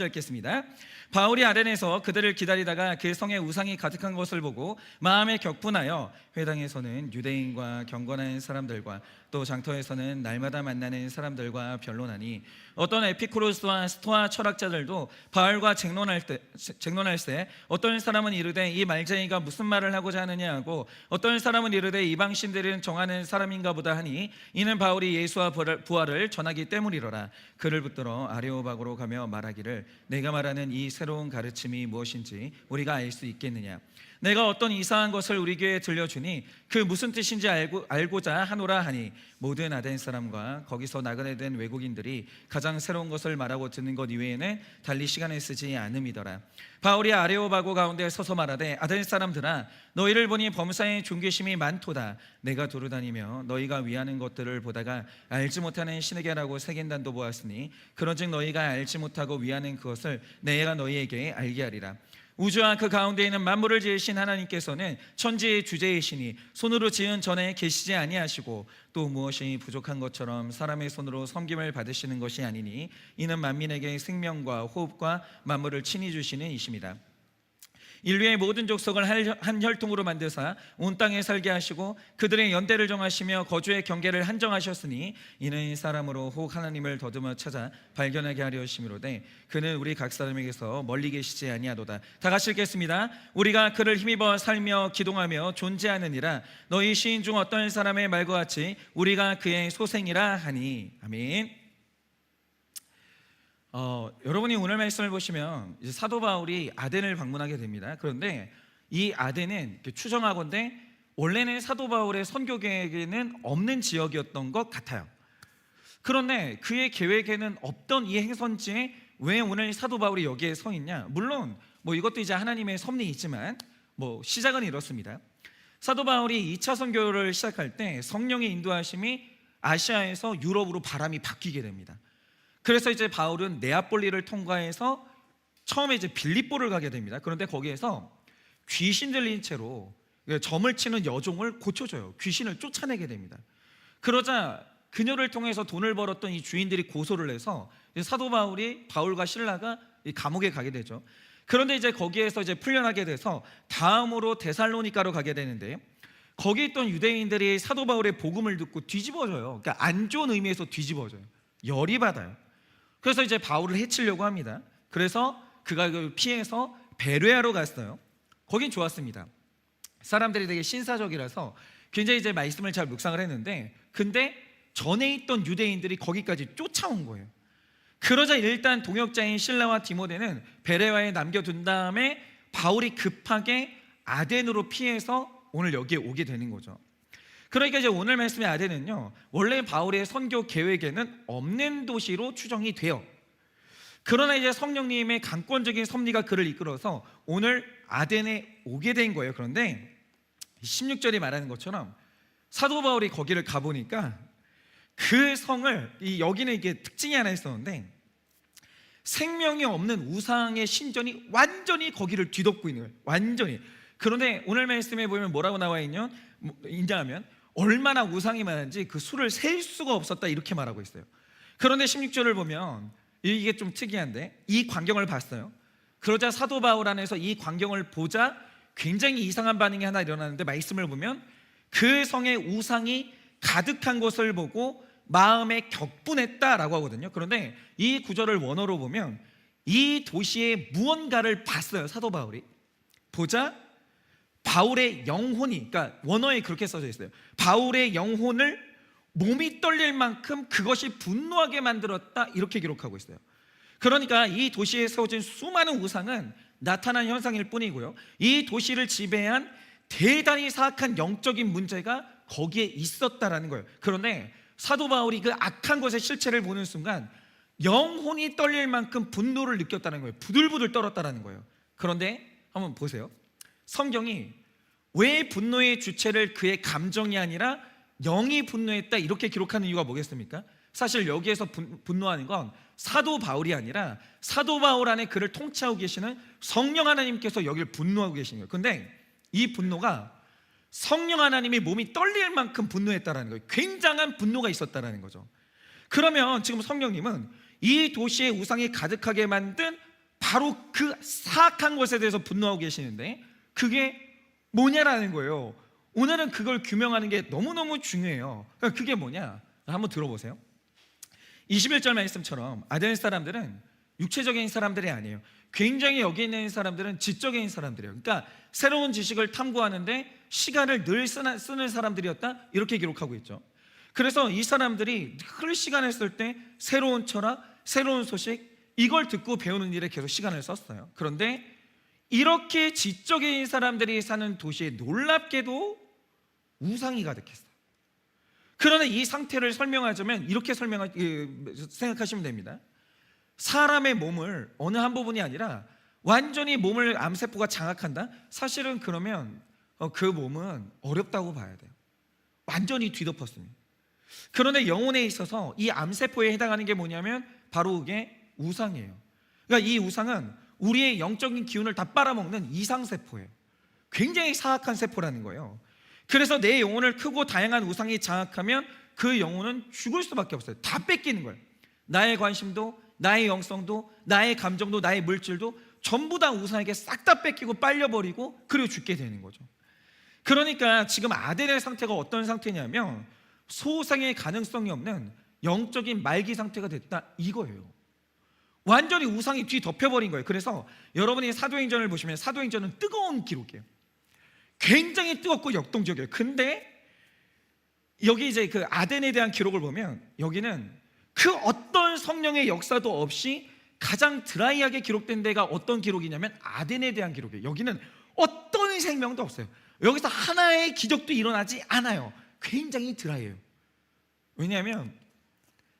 읽겠습니다. 바울이 아덴에서 그들을 기다리다가 그 성에 우상이 가득한 것을 보고 마음에 격분하여 회당에서는 유대인과 경건한 사람들과 또 장터에서는 날마다 만나는 사람들과 변론하니 어떤 에피쿠로스와 스토아 철학자들도 바울과 쟁론할세 어떤 사람은 이르되 이 말쟁이가 무슨 말을 하고자 하느냐 하고 어떤 사람은 이르되 이방신들은 정하는 사람인가 보다 하니 이는 바울이 예수와 부활을 전하기 때문이로라. 그를 붙들어 아레오박으로 가며 말하기를 내가 말하는 이 새로운 가르침이 무엇인지 우리가 알 수 있겠느냐. 내가 어떤 이상한 것을 우리 교회에 들려주니 그 무슨 뜻인지 알고자 하노라 하니 모든 아덴 사람과 거기서 나그네 된 외국인들이 가장 새로운 것을 말하고 듣는 것 이외에는 달리 시간을 쓰지 않음이더라. 바울이 아레오바고 가운데 서서 말하되 아덴 사람들아 너희를 보니 범사에 존귀심이 많도다. 내가 두루다니며 너희가 위하는 것들을 보다가 알지 못하는 신에게라고 세겐단도 보았으니 그런즉 너희가 알지 못하고 위하는 그것을 내가 너희에게 알게 하리라. 우주와 그 가운데 있는 만물을 지으신 하나님께서는 천지의 주제이시니 손으로 지은 전에 계시지 아니하시고 또 무엇이 부족한 것처럼 사람의 손으로 섬김을 받으시는 것이 아니니 이는 만민에게 생명과 호흡과 만물을 친히 주시는 이심이다. 인류의 모든 족속을 한 혈통으로 만드사 온 땅에 살게 하시고 그들의 연대를 정하시며 거주의 경계를 한정하셨으니 이는 사람으로 혹 하나님을 더듬어 찾아 발견하게 하려 하심이로되 그는 우리 각 사람에게서 멀리 계시지 아니하도다. 다 같이 읽겠습니다. 우리가 그를 힘입어 살며 기동하며 존재하느니라. 너희 시인 중 어떤 사람의 말과 같이 우리가 그의 소생이라 하니. 아멘. 여러분이 오늘 말씀을 보시면 이제 사도 바울이 아덴을 방문하게 됩니다. 그런데 이 아덴은 추정하건대 원래는 사도 바울의 선교 계획에는 없는 지역이었던 것 같아요. 그런데 그의 계획에는 없던 이 행선지에 왜 오늘 사도 바울이 여기에 서 있냐? 물론 이것도 이제 하나님의 섭리 있지만 시작은 이렇습니다. 사도 바울이 2차 선교를 시작할 때 성령의 인도하심이 아시아에서 유럽으로 바람이 바뀌게 됩니다. 그래서 이제 바울은 네아폴리를 통과해서 처음에 이제 빌립보를 가게 됩니다. 그런데 거기에서 귀신 들린 채로 점을 치는 여종을 고쳐줘요. 귀신을 쫓아내게 됩니다. 그러자 그녀를 통해서 돈을 벌었던 이 주인들이 고소를 해서 사도 바울이 바울과 실라가 감옥에 가게 되죠. 그런데 이제 거기에서 이제 풀려나게 돼서 다음으로 데살로니가로 가게 되는데 거기 있던 유대인들이 사도 바울의 복음을 듣고 뒤집어져요. 그러니까 안 좋은 의미에서 뒤집어져요. 열이 받아요. 그래서 이제 바울을 해치려고 합니다. 그래서 그가 피해서 베레아로 갔어요. 거긴 좋았습니다. 사람들이 되게 신사적이라서 굉장히 이제 말씀을 잘 묵상을 했는데 근데 전에 있던 유대인들이 거기까지 쫓아온 거예요. 그러자 일단 동역자인 실라와 디모데는 베레아에 남겨둔 다음에 바울이 급하게 아덴으로 피해서 오늘 여기에 오게 되는 거죠. 그러니까 이제 오늘 말씀의 아덴은요 원래 바울의 선교 계획에는 없는 도시로 추정이 돼요. 그러나 이제 성령님의 강권적인 섭리가 그를 이끌어서 오늘 아덴에 오게 된 거예요. 그런데 16절이 말하는 것처럼 사도 바울이 거기를 가보니까 그 성을 여기는 이게 특징이 하나 있었는데 생명이 없는 우상의 신전이 완전히 거기를 뒤덮고 있는 거예요. 완전히. 그런데 오늘 말씀에 보면 뭐라고 나와 있냐면 얼마나 우상이 많은지 그 수를 셀 수가 없었다 이렇게 말하고 있어요. 그런데 16절을 보면 이게 좀 특이한데 이 광경을 봤어요. 그러자 사도 바울 안에서 이 광경을 보자 굉장히 이상한 반응이 하나 일어나는데 말씀을 보면 그 성에 우상이 가득한 것을 보고 마음에 격분했다라고 하거든요. 그런데 이 구절을 원어로 보면 이 도시에 무언가를 봤어요. 사도 바울이 보자 바울의 영혼이, 그러니까 원어에 그렇게 써져 있어요. 바울의 영혼을 몸이 떨릴 만큼 그것이 분노하게 만들었다 이렇게 기록하고 있어요. 그러니까 이 도시에 세워진 수많은 우상은 나타난 현상일 뿐이고요 이 도시를 지배한 대단히 사악한 영적인 문제가 거기에 있었다라는 거예요. 그런데 사도 바울이 그 악한 것의 실체를 보는 순간 영혼이 떨릴 만큼 분노를 느꼈다는 거예요. 부들부들 떨었다는 거예요. 그런데 한번 보세요. 성경이 왜 분노의 주체를 그의 감정이 아니라 영이 분노했다 이렇게 기록하는 이유가 뭐겠습니까? 사실 여기에서 분노하는 건 사도 바울이 아니라 사도 바울 안에 그를 통치하고 계시는 성령 하나님께서 여기를 분노하고 계신 거예요. 그런데 이 분노가 성령 하나님이 몸이 떨릴 만큼 분노했다는 거예요. 굉장한 분노가 있었다는 거죠. 그러면 지금 성령님은 이 도시의 우상이 가득하게 만든 바로 그 사악한 것에 대해서 분노하고 계시는데 그게 뭐냐라는 거예요. 오늘은 그걸 규명하는 게 너무너무 중요해요. 그러니까 그게 뭐냐? 한번 들어보세요. 21절 말씀처럼 아덴 사람들은 육체적인 사람들이 아니에요. 굉장히 여기 있는 사람들은 지적인 사람들이에요. 그러니까 새로운 지식을 탐구하는데 시간을 늘 쓰는 사람들이었다, 이렇게 기록하고 있죠. 그래서 이 사람들이 늘 시간을 쓸 때 새로운 철학, 새로운 소식, 이걸 듣고 배우는 일에 계속 시간을 썼어요. 그런데 이렇게 지적인 사람들이 사는 도시에 놀랍게도 우상이 가득했어요. 그러나 이 상태를 설명하자면 이렇게 생각하시면 됩니다. 사람의 몸을 어느 한 부분이 아니라 완전히 몸을 암세포가 장악한다? 사실은 그러면 그 몸은 어렵다고 봐야 돼요. 완전히 뒤덮었습니다. 그런데 영혼에 있어서 이 암세포에 해당하는 게 뭐냐면 바로 그게 우상이에요. 그러니까 이 우상은 우리의 영적인 기운을 다 빨아먹는 이상세포예요. 굉장히 사악한 세포라는 거예요. 그래서 내 영혼을 크고 다양한 우상이 장악하면 그 영혼은 죽을 수밖에 없어요. 다 뺏기는 거예요. 나의 관심도, 나의 영성도, 나의 감정도, 나의 물질도 전부 다 우상에게 싹 다 뺏기고 빨려버리고 그리고 죽게 되는 거죠. 그러니까 지금 아덴의 상태가 어떤 상태냐면 소생의 가능성이 없는 영적인 말기 상태가 됐다, 이거예요. 완전히 우상이 뒤덮여버린 거예요. 그래서 여러분이 사도행전을 보시면 사도행전은 뜨거운 기록이에요. 굉장히 뜨겁고 역동적이에요. 근데 여기 이제 그 아덴에 대한 기록을 보면 여기는 그 어떤 성령의 역사도 없이 가장 드라이하게 기록된 데가 어떤 기록이냐면 아덴에 대한 기록이에요. 여기는 어떤 생명도 없어요. 여기서 하나의 기적도 일어나지 않아요. 굉장히 드라이해요. 왜냐하면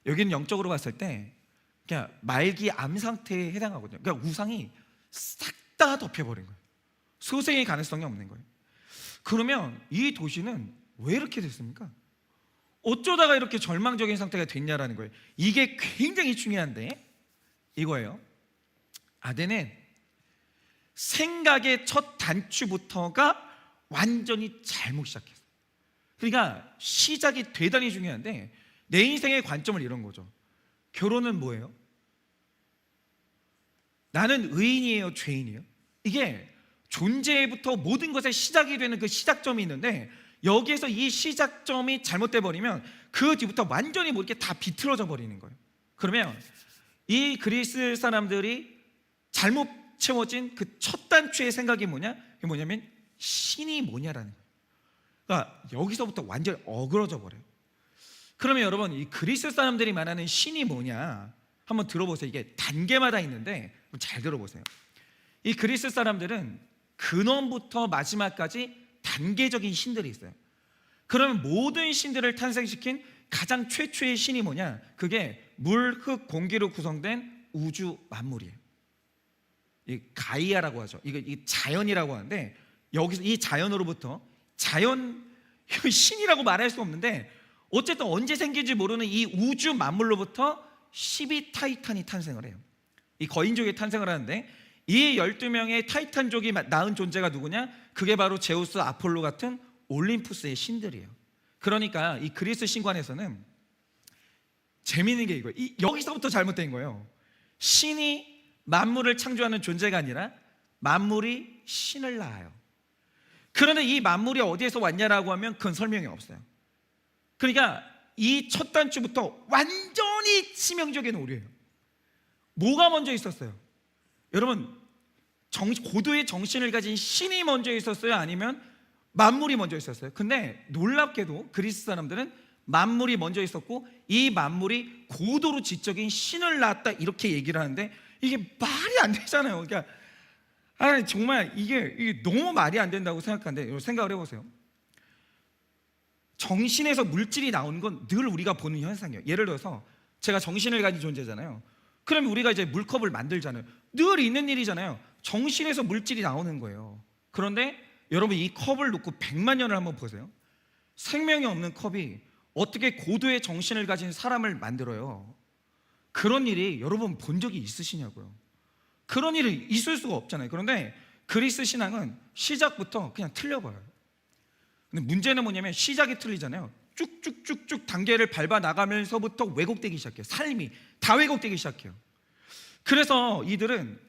여기는 영적으로 봤을 때 그냥 말기 암 상태에 해당하거든요. 그러니까 우상이 싹 다 덮여버린 거예요. 소생의 가능성이 없는 거예요. 그러면 이 도시는 왜 이렇게 됐습니까? 어쩌다가 이렇게 절망적인 상태가 됐냐라는 거예요. 이게 굉장히 중요한데 이거예요. 아덴은 생각의 첫 단추부터가 완전히 잘못 시작했어요. 그러니까 시작이 대단히 중요한데 내 인생의 관점을 이런 거죠. 결혼은 뭐예요? 나는 의인이에요, 죄인이에요? 이게 존재부터 모든 것의 시작이 되는 그 시작점이 있는데 여기에서 이 시작점이 잘못돼 버리면 그 뒤부터 완전히 뭐 이렇게 다 비틀어져 버리는 거예요. 그러면 이 그리스 사람들이 잘못 채워진 그 첫 단추의 생각이 뭐냐? 그게 뭐냐면 신이 뭐냐라는 거예요. 그러니까 여기서부터 완전히 어그러져 버려요. 그러면 여러분, 이 그리스 사람들이 말하는 신이 뭐냐 한번 들어보세요. 이게 단계마다 있는데 잘 들어보세요. 이 그리스 사람들은 근원부터 마지막까지 단계적인 신들이 있어요. 그러면 모든 신들을 탄생시킨 가장 최초의 신이 뭐냐? 그게 물, 흙, 공기로 구성된 우주 만물이에요. 이 가이아라고 하죠. 이 자연이라고 하는데 여기서 이 자연으로부터 신이라고 말할 수 없는데 어쨌든 언제 생긴지 모르는 이 우주 만물로부터 12타이탄이 탄생을 해요. 이 거인족이 탄생을 하는데 이 12명의 타이탄족이 낳은 존재가 누구냐? 그게 바로 제우스, 아폴로 같은 올림푸스의 신들이에요. 그러니까 이 그리스 신관에서는 재미있는 게 이거예요. 여기서부터 잘못된 거예요. 신이 만물을 창조하는 존재가 아니라 만물이 신을 낳아요. 그런데 이 만물이 어디에서 왔냐라고 하면 그건 설명이 없어요. 그러니까 이 첫 단추부터 완전히 치명적인 오류예요. 뭐가 먼저 있었어요? 여러분, 고도의 정신을 가진 신이 먼저 있었어요? 아니면 만물이 먼저 있었어요? 근데 놀랍게도 그리스 사람들은 만물이 먼저 있었고 이 만물이 고도로 지적인 신을 낳았다, 이렇게 얘기를 하는데 이게 말이 안 되잖아요. 그러니까 정말 이게 너무 말이 안 된다고 생각하는데 생각을 해보세요. 정신에서 물질이 나오는 건 늘 우리가 보는 현상이에요. 예를 들어서 제가 정신을 가진 존재잖아요. 그러면 우리가 이제 물컵을 만들잖아요. 늘 있는 일이잖아요. 정신에서 물질이 나오는 거예요. 그런데 여러분, 이 컵을 놓고 100만 년을 한번 보세요. 생명이 없는 컵이 어떻게 고도의 정신을 가진 사람을 만들어요? 그런 일이 여러분 본 적이 있으시냐고요? 그런 일이 있을 수가 없잖아요. 그런데 그리스 신앙은 시작부터 그냥 틀려버려요. 근데 문제는 뭐냐면 시작이 틀리잖아요. 쭉쭉쭉쭉 단계를 밟아 나가면서부터 왜곡되기 시작해요. 삶이 다 왜곡되기 시작해요. 그래서 이들은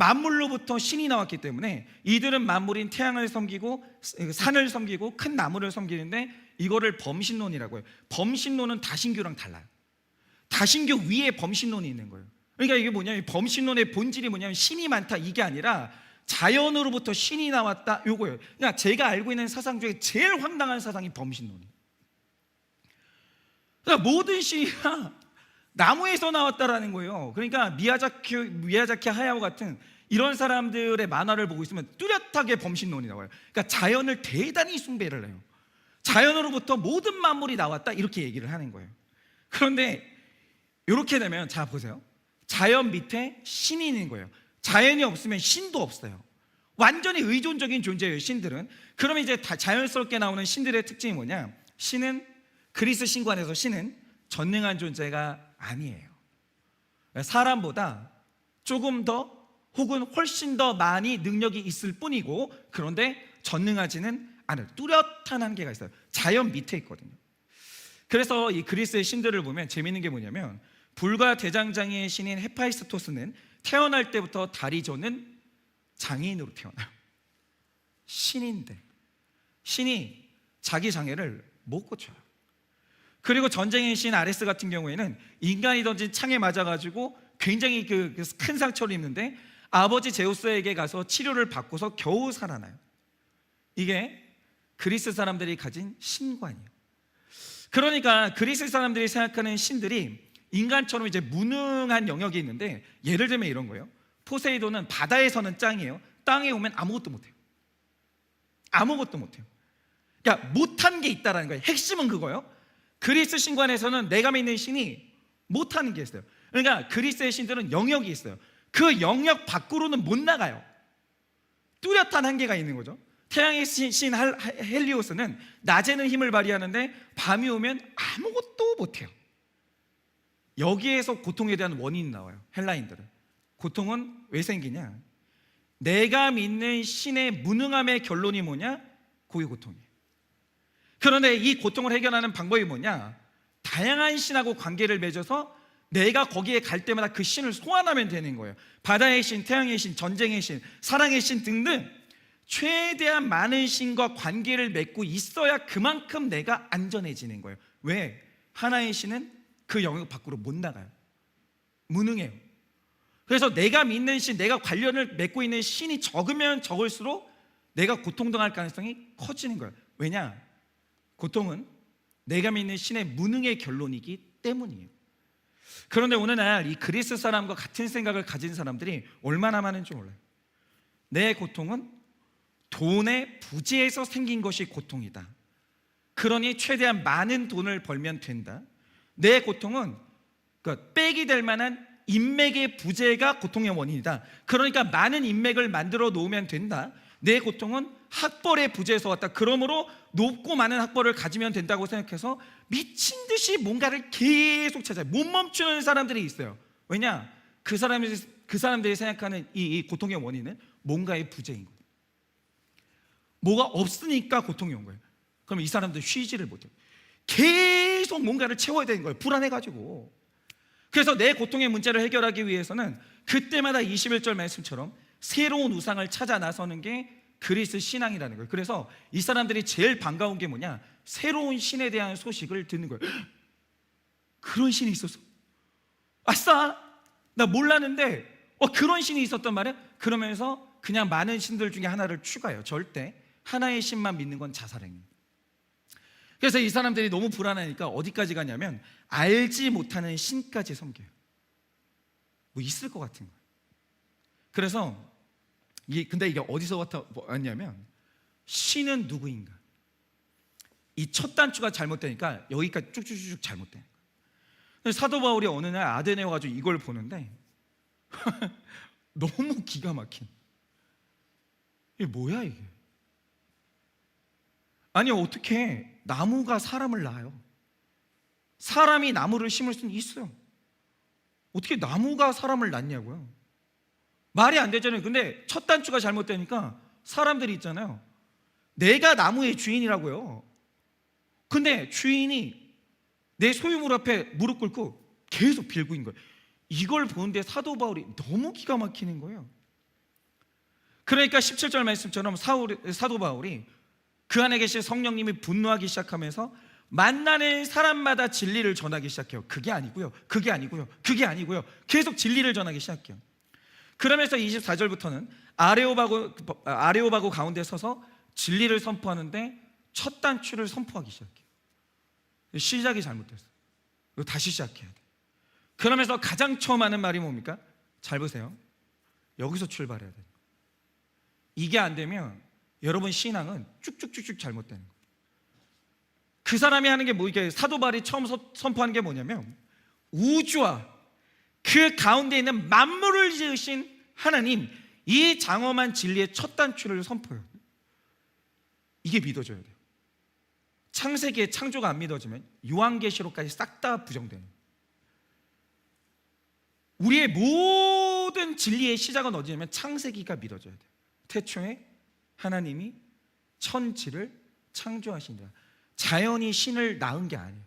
만물로부터 신이 나왔기 때문에 이들은 만물인 태양을 섬기고 산을 섬기고 큰 나무를 섬기는데 이거를 범신론이라고 해요. 범신론은 다신교랑 달라요. 다신교 위에 범신론이 있는 거예요. 그러니까 이게 뭐냐면 범신론의 본질이 뭐냐면 신이 많다 이게 아니라 자연으로부터 신이 나왔다 요거예요. 그러니까 제가 알고 있는 사상 중에 제일 황당한 사상이 범신론이에요. 그러니까 모든 신이 나무에서 나왔다라는 거예요. 그러니까 미야자키 하야오 같은 이런 사람들의 만화를 보고 있으면 뚜렷하게 범신론이 나와요. 그러니까 자연을 대단히 숭배를 해요. 자연으로부터 모든 만물이 나왔다 이렇게 얘기를 하는 거예요. 그런데 이렇게 되면 자 보세요. 자연 밑에 신이 있는 거예요. 자연이 없으면 신도 없어요. 완전히 의존적인 존재예요, 신들은. 그러면 이제 자연스럽게 나오는 신들의 특징이 뭐냐? 신은 그리스 신관에서 신은 전능한 존재가 아니에요. 사람보다 조금 더 혹은 훨씬 더 많이 능력이 있을 뿐이고 그런데 전능하지는 않아요. 뚜렷한 한계가 있어요. 자연 밑에 있거든요. 그래서 이 그리스의 신들을 보면 재미있는 게 뭐냐면 불과 대장장이의 신인 헤파이스토스는 태어날 때부터 다리 저는 장애인으로 태어나요. 신인데 신이 자기 장애를 못 고쳐요. 그리고 전쟁의 신 아레스 같은 경우에는 인간이 던진 창에 맞아가지고 굉장히 큰 상처를 입는데 아버지 제우스에게 가서 치료를 받고서 겨우 살아나요. 이게 그리스 사람들이 가진 신관이에요. 그러니까 그리스 사람들이 생각하는 신들이 인간처럼 이제 무능한 영역이 있는데 예를 들면 이런 거예요. 포세이돈은 바다에서는 짱이에요. 땅에 오면 아무것도 못해요. 아무것도 못해요. 그러니까 못한 게 있다라는 거예요. 핵심은 그거예요. 그리스 신관에서는 내가 믿는 신이 못하는 게 있어요. 그러니까 그리스의 신들은 영역이 있어요. 그 영역 밖으로는 못 나가요. 뚜렷한 한계가 있는 거죠. 태양의 신 헬리오스는 낮에는 힘을 발휘하는데 밤이 오면 아무것도 못해요. 여기에서 고통에 대한 원인이 나와요. 헬라인들은. 고통은 왜 생기냐? 내가 믿는 신의 무능함의 결론이 뭐냐? 그게 고통이에요. 그런데 이 고통을 해결하는 방법이 뭐냐? 다양한 신하고 관계를 맺어서 내가 거기에 갈 때마다 그 신을 소환하면 되는 거예요. 바다의 신, 태양의 신, 전쟁의 신, 사랑의 신 등등 최대한 많은 신과 관계를 맺고 있어야 그만큼 내가 안전해지는 거예요. 왜? 하나의 신은 그 영역 밖으로 못 나가요. 무능해요. 그래서 내가 믿는 신, 내가 관련을 맺고 있는 신이 적으면 적을수록 내가 고통당할 가능성이 커지는 거예요. 왜냐? 고통은 내가 믿는 신의 무능의 결론이기 때문이에요. 그런데 오늘날 이 그리스 사람과 같은 생각을 가진 사람들이 얼마나 많은지 몰라요. 내 고통은 돈의 부재에서 생긴 것이 고통이다. 그러니 최대한 많은 돈을 벌면 된다. 내 고통은 백이 될 만한 인맥의 부재가 고통의 원인이다. 그러니까 많은 인맥을 만들어 놓으면 된다. 내 고통은 학벌의 부재에서 왔다. 그러므로 높고 많은 학벌을 가지면 된다고 생각해서 미친 듯이 뭔가를 계속 찾아요. 못 멈추는 사람들이 있어요. 왜냐? 그 사람들이 생각하는 이 고통의 원인은 뭔가의 부재인 거예요. 뭐가 없으니까 고통이 온 거예요. 그럼 이 사람들 쉬지를 못해요. 계속 뭔가를 채워야 되는 거예요. 불안해가지고. 그래서 내 고통의 문제를 해결하기 위해서는 그때마다 21절 말씀처럼 새로운 우상을 찾아 나서는 게 그리스 신앙이라는 거예요. 그래서 이 사람들이 제일 반가운 게 뭐냐? 새로운 신에 대한 소식을 듣는 거예요. 그런 신이 있었어? 아싸! 나 몰랐는데 그런 신이 있었단 말이야? 그러면서 그냥 많은 신들 중에 하나를 추가해요. 절대 하나의 신만 믿는 건 자살행위예요. 그래서 이 사람들이 너무 불안하니까 어디까지 가냐면 알지 못하는 신까지 섬겨요. 뭐 있을 것 같은 거예요. 그래서 근데 이게 어디서 왔냐면 신은 누구인가? 이 첫 단추가 잘못되니까 여기까지 쭉쭉쭉 잘못되는 거예요. 사도 바울이 어느 날 아덴에 와가지고 이걸 보는데 너무 기가 막힌. 이게 뭐야 이게? 아니 어떻게 나무가 사람을 낳아요? 사람이 나무를 심을 수는 있어요. 어떻게 나무가 사람을 낳냐고요? 말이 안 되잖아요. 근데 첫 단추가 잘못되니까 사람들이 있잖아요. 내가 나무의 주인이라고요. 근데 주인이 내 소유물 앞에 무릎 꿇고 계속 빌고 있는 거예요. 이걸 보는데 사도 바울이 너무 기가 막히는 거예요. 그러니까 17절 말씀처럼 사도 바울이 그 안에 계신 성령님이 분노하기 시작하면서 만나는 사람마다 진리를 전하기 시작해요. 그게 아니고요, 그게 아니고요, 그게 아니고요, 계속 진리를 전하기 시작해요. 그러면서 24절부터는 아레오바고 가운데 서서 진리를 선포하는데 첫 단추를 선포하기 시작해요. 시작이 잘못됐어요. 이거 다시 시작해야 돼. 그러면서 가장 처음 하는 말이 뭡니까? 잘 보세요. 여기서 출발해야 돼요. 이게 안 되면 여러분 신앙은 쭉쭉쭉쭉 잘못되는 거예요. 그 사람이 하는 게 이게 사도 바울이 처음 선포하는 게 뭐냐면 우주와 그 가운데 있는 만물을 지으신 하나님, 이 장엄한 진리의 첫 단추를 선포해요. 이게 믿어져야 돼요. 창세기의 창조가 안 믿어지면 요한계시록까지 싹 다 부정되는 거예요. 우리의 모든 진리의 시작은 어디냐면 창세기가 믿어져야 돼요. 태초에 하나님이 천지를 창조하신다. 자연이 신을 낳은 게 아니에요.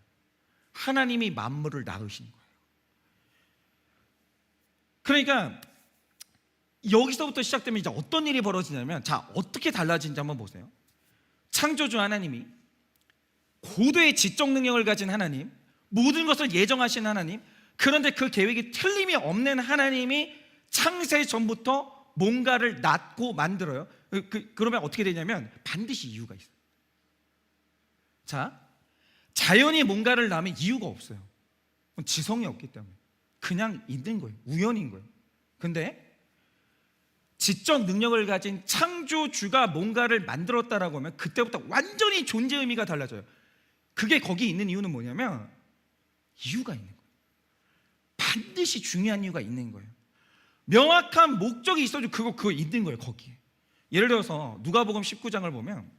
하나님이 만물을 낳으신 거예요. 그러니까 여기서부터 시작되면 이제 어떤 일이 벌어지냐면, 자, 어떻게 달라진지 한번 보세요. 창조주 하나님이, 고도의 지적 능력을 가진 하나님, 모든 것을 예정하신 하나님, 그런데 그 계획이 틀림이 없는 하나님이 창세 전부터 뭔가를 낳고 만들어요. 그러면 어떻게 되냐면 반드시 이유가 있어요. 자, 자연이 뭔가를 낳으면 이유가 없어요. 지성이 없기 때문에 그냥 있는 거예요. 우연인 거예요. 근데 지적 능력을 가진 창조주가 뭔가를 만들었다라고 하면 그때부터 완전히 존재 의미가 달라져요. 그게 거기 있는 이유는 뭐냐면 이유가 있는 거예요. 반드시 중요한 이유가 있는 거예요. 명확한 목적이 있어도 그거 있는 거예요. 거기에. 예를 들어서 누가복음 19장을 보면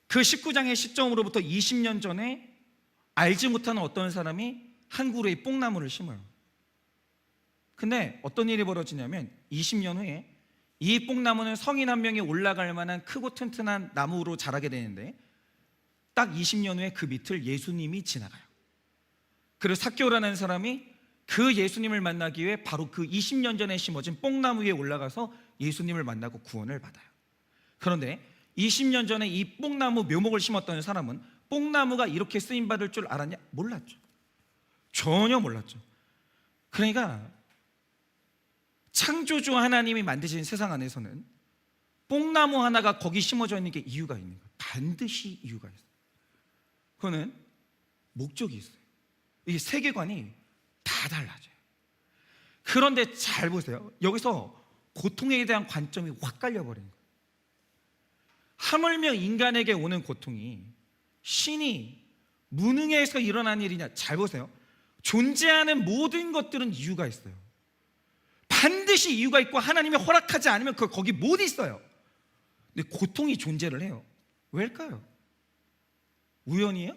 그 19장의 시점으로부터 20년 전에 알지 못하는 어떤 사람이 한 그루의 뽕나무를 심어요. 근데 어떤 일이 벌어지냐면 20년 후에 이 뽕나무는 성인 한 명이 올라갈 만한 크고 튼튼한 나무로 자라게 되는데 딱 20년 후에 그 밑을 예수님이 지나가요. 그리고 삭개오라는 사람이 그 예수님을 만나기 위해 바로 그 20년 전에 심어진 뽕나무 위에 올라가서 예수님을 만나고 구원을 받아요. 그런데 20년 전에 이 뽕나무 묘목을 심었던 사람은 뽕나무가 이렇게 쓰임받을 줄 알았냐? 몰랐죠. 전혀 몰랐죠. 그러니까 창조주 하나님이 만드신 세상 안에서는 뽕나무 하나가 거기 심어져 있는 게 이유가 있는 거예요. 반드시 이유가 있어요. 그거는 목적이 있어요. 이 세계관이 다 달라져요. 그런데 잘 보세요. 여기서 고통에 대한 관점이 확 갈려버린 거예요. 하물며 인간에게 오는 고통이 신이 무능해서 일어난 일이냐? 잘 보세요. 존재하는 모든 것들은 이유가 있어요. 반드시 이유가 있고 하나님이 허락하지 않으면 거기 못 있어요. 근데 고통이 존재를 해요. 왜일까요? 우연이에요?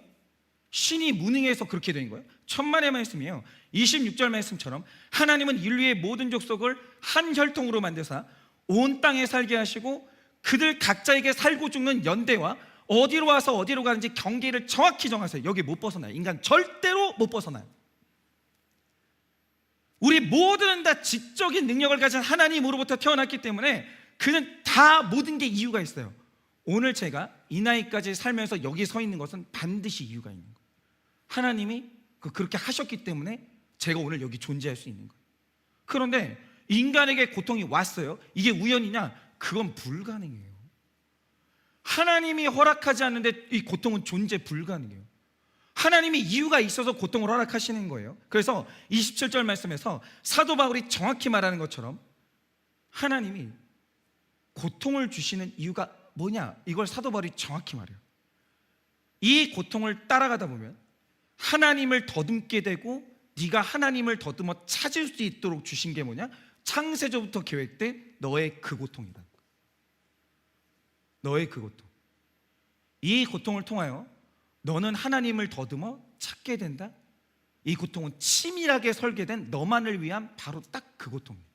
신이 무능해서 그렇게 된 거예요? 천만의 말씀이에요. 26절 말씀처럼 하나님은 인류의 모든 족속을 한 혈통으로 만드사 온 땅에 살게 하시고 그들 각자에게 살고 죽는 연대와 어디로 와서 어디로 가는지 경계를 정확히 정하세요. 여기 못 벗어나요. 인간 절대로 못 벗어나요. 우리 모두는 다 지적인 능력을 가진 하나님으로부터 태어났기 때문에 그는 다 모든 게 이유가 있어요. 오늘 제가 이 나이까지 살면서 여기 서 있는 것은 반드시 이유가 있는 거예요. 하나님이 그렇게 하셨기 때문에 제가 오늘 여기 존재할 수 있는 거예요. 그런데 인간에게 고통이 왔어요. 이게 우연이냐? 그건 불가능해요. 하나님이 허락하지 않는데 이 고통은 존재 불가능해요. 하나님이 이유가 있어서 고통을 허락하시는 거예요. 그래서 27절 말씀에서 사도 바울이 정확히 말하는 것처럼 하나님이 고통을 주시는 이유가 뭐냐? 이걸 사도 바울이 정확히 말해요. 이 고통을 따라가다 보면 하나님을 더듬게 되고 네가 하나님을 더듬어 찾을 수 있도록 주신 게 뭐냐? 창세전부터 계획된 너의 그 고통이다. 너의 그 고통. 이 고통을 통하여 너는 하나님을 더듬어 찾게 된다. 이 고통은 치밀하게 설계된 너만을 위한 바로 딱 그 고통이에요.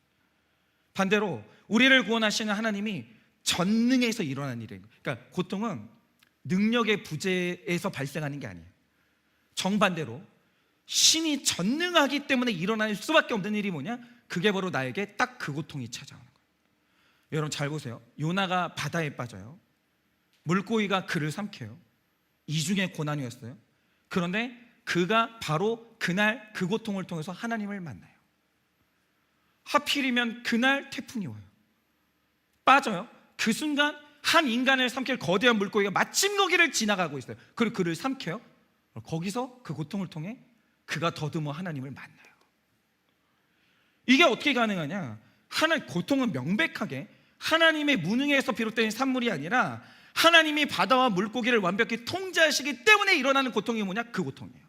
반대로 우리를 구원하시는 하나님이 전능에서 일어난 일이에요. 그러니까 고통은 능력의 부재에서 발생하는 게 아니에요. 정반대로 신이 전능하기 때문에 일어날 수밖에 없는 일이 뭐냐? 그게 바로 나에게 딱 그 고통이 찾아오는 거예요. 여러분 잘 보세요. 요나가 바다에 빠져요. 물고기가 그를 삼켜요. 이중의 고난이었어요. 그런데 그가 바로 그날 그 고통을 통해서 하나님을 만나요. 하필이면 그날 태풍이 와요. 빠져요. 그 순간 한 인간을 삼킬 거대한 물고기가 마침 거기를 지나가고 있어요. 그리고 그를 삼켜요. 거기서 그 고통을 통해 그가 더듬어 하나님을 만나요. 이게 어떻게 가능하냐? 고통은 명백하게 하나님의 무능에서 비롯된 산물이 아니라 하나님이 바다와 물고기를 완벽히 통제하시기 때문에 일어나는 고통이 뭐냐? 그 고통이에요.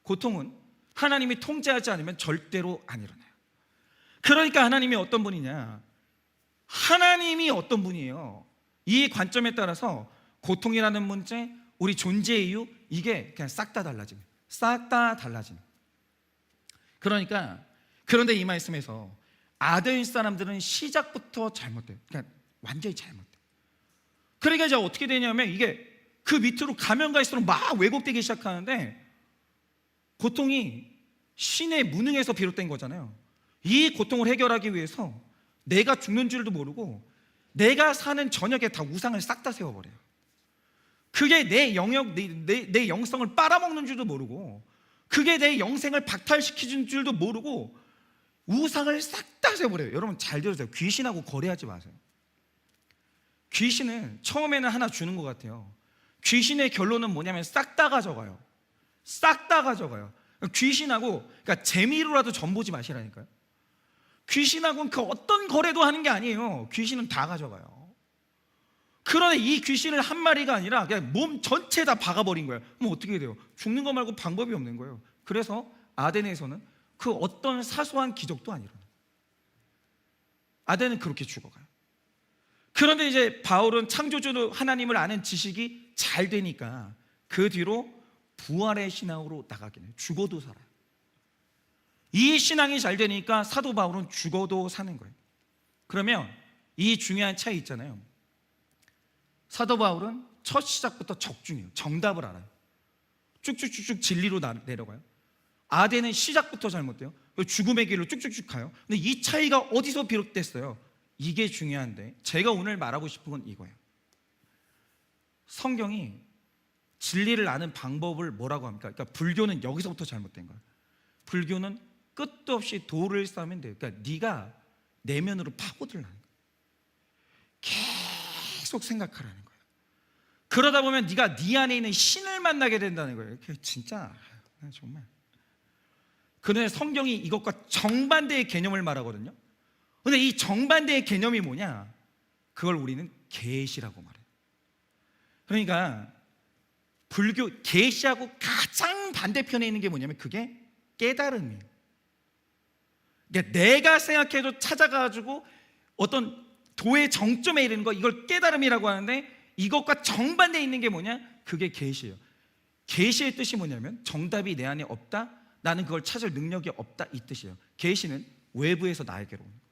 고통은 하나님이 통제하지 않으면 절대로 안 일어나요. 그러니까 하나님이 어떤 분이냐? 하나님이 어떤 분이에요? 이 관점에 따라서 고통이라는 문제, 우리 존재의 이유, 이게 그냥 싹 다 달라집니다. 싹 다 달라집니다. 그런데 이 말씀에서 아덴 사람들은 시작부터 잘못돼요. 그냥 완전히 잘못돼요. 그러니까 이제 어떻게 되냐면 이게 그 밑으로 가면 갈수록 막 왜곡되기 시작하는데, 고통이 신의 무능에서 비롯된 거잖아요. 이 고통을 해결하기 위해서 내가 죽는 줄도 모르고 내가 사는 저녁에 다 우상을 싹 다 세워버려요. 그게 내 영역, 내 영성을 빨아먹는 줄도 모르고, 그게 내 영생을 박탈시키는 줄도 모르고 우상을 싹 다 세워버려요. 여러분 잘 들으세요. 귀신하고 거래하지 마세요. 귀신은 처음에는 하나 주는 것 같아요. 귀신의 결론은 뭐냐면 싹 다 가져가요. 싹 다 가져가요. 귀신하고, 그러니까 재미로라도 전보지 마시라니까요. 귀신하고는 그 어떤 거래도 하는 게 아니에요. 귀신은 다 가져가요. 그런데 이 귀신을 한 마리가 아니라 그냥 몸 전체 다 박아버린 거예요. 그럼 어떻게 돼요? 죽는 거 말고 방법이 없는 거예요. 그래서 아덴에서는 그 어떤 사소한 기적도 안 일어나요. 아덴은 그렇게 죽어가요. 그런데 이제 바울은 창조주 하나님을 아는 지식이 잘 되니까 그 뒤로 부활의 신앙으로 나가긴 해요. 죽어도 살아요. 이 신앙이 잘 되니까 사도 바울은 죽어도 사는 거예요. 그러면 이 중요한 차이 있잖아요. 사도 바울은 첫 시작부터 적중해요. 정답을 알아요. 쭉쭉쭉쭉 진리로 내려가요. 아덴은 시작부터 잘못돼요. 죽음의 길로 쭉쭉쭉 가요. 근데 이 차이가 어디서 비롯됐어요? 이게 중요한데, 제가 오늘 말하고 싶은 건 이거예요. 성경이 진리를 아는 방법을 뭐라고 합니까? 그러니까 불교는 여기서부터 잘못된 거예요. 불교는 끝도 없이 도를 쌓으면 돼요. 그러니까 네가 내면으로 파고들라는 거예요. 계속 생각하라는 거예요. 그러다 보면 네가 네 안에 있는 신을 만나게 된다는 거예요. 진짜 정말. 그런데 성경이 이것과 정반대의 개념을 말하거든요. 근데 이 정반대의 개념이 뭐냐? 그걸 우리는 계시라고 말해요. 그러니까 불교 계시하고 가장 반대편에 있는 게 뭐냐면 그게 깨달음이에요. 그러니까 내가 생각해도 찾아가지고 어떤 도의 정점에 이르는 거, 이걸 깨달음이라고 하는데, 이것과 정반대에 있는 게 뭐냐? 그게 계시예요. 계시의 뜻이 뭐냐면 정답이 내 안에 없다, 나는 그걸 찾을 능력이 없다, 이 뜻이에요. 계시는 외부에서 나에게로 오는 거예요.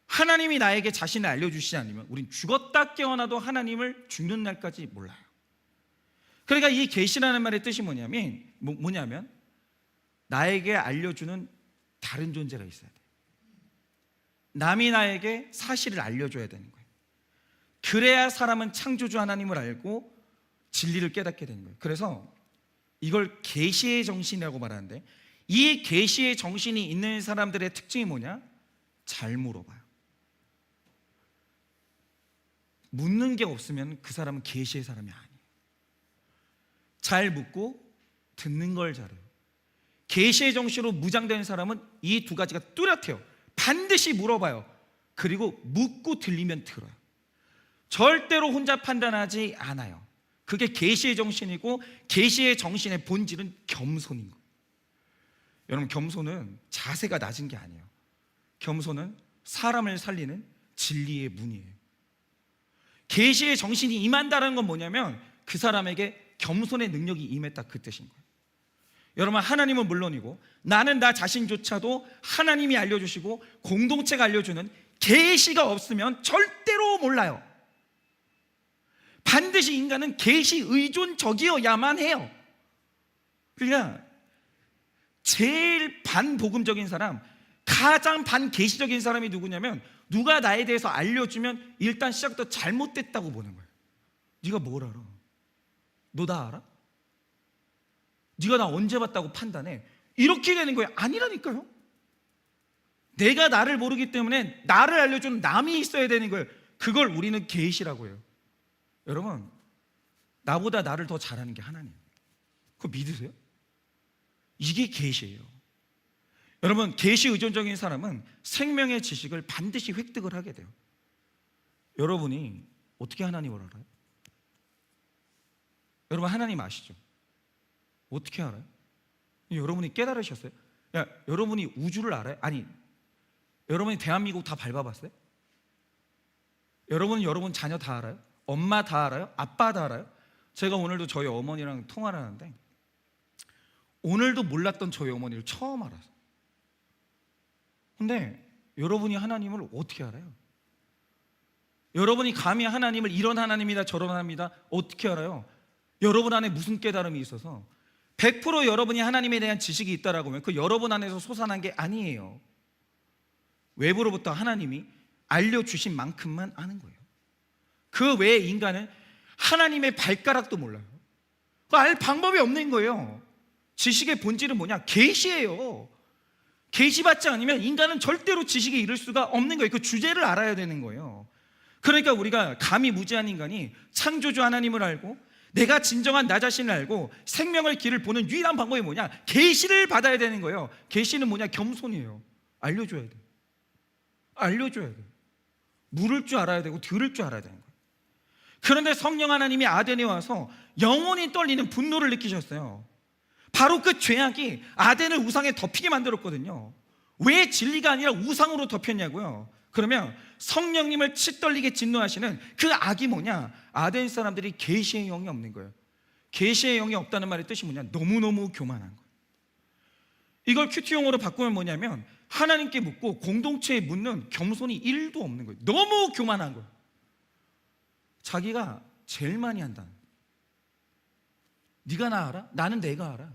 하나님이 나에게 자신을 알려주시지 않으면 우린 죽었다 깨어나도 하나님을 죽는 날까지 몰라요. 그러니까 이 계시라는 말의 뜻이 뭐냐면 나에게 알려주는 다른 존재가 있어야 돼요. 남이 나에게 사실을 알려줘야 되는 거예요. 그래야 사람은 창조주 하나님을 알고 진리를 깨닫게 되는 거예요. 그래서 이걸 계시의 정신이라고 말하는데, 이 계시의 정신이 있는 사람들의 특징이 뭐냐? 잘 물어봐요. 묻는 게 없으면 그 사람은 계시의 사람이 아니에요. 잘 묻고 듣는 걸 잘해요. 계시의 정신으로 무장된 사람은 이 두 가지가 뚜렷해요. 반드시 물어봐요. 그리고 묻고 들리면 들어요. 절대로 혼자 판단하지 않아요. 그게 계시의 정신이고, 계시의 정신의 본질은 겸손인 거예요. 여러분, 겸손은 자세가 낮은 게 아니에요. 겸손은 사람을 살리는 진리의 문이에요. 계시의 정신이 임한다는 건 뭐냐면 그 사람에게 겸손의 능력이 임했다, 그 뜻인 거예요. 여러분, 하나님은 물론이고 나는 나 자신조차도 하나님이 알려주시고 공동체가 알려주는 계시가 없으면 절대로 몰라요. 반드시 인간은 계시 의존적이어야만 해요. 그러니까 제일 반복음적인 사람, 가장 반계시적인 사람이 누구냐면 누가 나에 대해서 알려주면 일단 시작부터 잘못됐다고 보는 거예요. 네가 뭘 알아? 너 나 알아? 네가 나 언제 봤다고 판단해? 이렇게 되는 거예요. 아니라니까요. 내가 나를 모르기 때문에 나를 알려주는 남이 있어야 되는 거예요. 그걸 우리는 계시라고 해요. 여러분, 나보다 나를 더 잘하는 게 하나님. 그거 믿으세요? 이게 계시예요. 여러분, 계시 의존적인 사람은 생명의 지식을 반드시 획득을 하게 돼요. 여러분이 어떻게 하나님을 알아요? 여러분, 하나님 아시죠? 어떻게 알아요? 여러분이 깨달으셨어요? 야, 여러분이 우주를 알아요? 아니, 여러분이 대한민국 다 밟아봤어요? 여러분은 여러분 자녀 다 알아요? 엄마 다 알아요? 아빠 다 알아요? 제가 오늘도 저희 어머니랑 통화를 하는데 오늘도 몰랐던 저희 어머니를 처음 알았어요. 근데 여러분이 하나님을 어떻게 알아요? 여러분이 감히 하나님을 이런 하나님이다 저런 하나님이다 어떻게 알아요? 여러분 안에 무슨 깨달음이 있어서 100% 여러분이 하나님에 대한 지식이 있다라고 하면 그 여러분 안에서 솟아난 게 아니에요. 외부로부터 하나님이 알려주신 만큼만 아는 거예요. 그 외에 인간은 하나님의 발가락도 몰라요. 알 방법이 없는 거예요. 지식의 본질은 뭐냐? 계시예요. 계시받지 않으면 인간은 절대로 지식에 이를 수가 없는 거예요. 그 주제를 알아야 되는 거예요. 그러니까 우리가 감히 무지한 인간이 창조주 하나님을 알고 내가 진정한 나 자신을 알고 생명의 길을 보는 유일한 방법이 뭐냐? 계시를 받아야 되는 거예요. 계시는 뭐냐? 겸손이에요. 알려줘야 돼요. 알려줘야 돼요. 물을 줄 알아야 되고 들을 줄 알아야 되는 거예요. 그런데 성령 하나님이 아덴에 와서 영혼이 떨리는 분노를 느끼셨어요. 바로 그 죄악이 아덴을 우상에 덮이게 만들었거든요. 왜 진리가 아니라 우상으로 덮였냐고요? 그러면 성령님을 치떨리게 진노하시는 그 악이 뭐냐? 아덴 사람들이 계시의 영이 없는 거예요. 계시의 영이 없다는 말의 뜻이 뭐냐? 너무너무 교만한 거예요. 이걸 큐티용어로 바꾸면 뭐냐면 하나님께 묻고 공동체에 묻는 겸손이 1도 없는 거예요. 너무 교만한 거예요. 자기가 제일 많이 한다는 거예요. 네가 나 알아? 나는 내가 알아.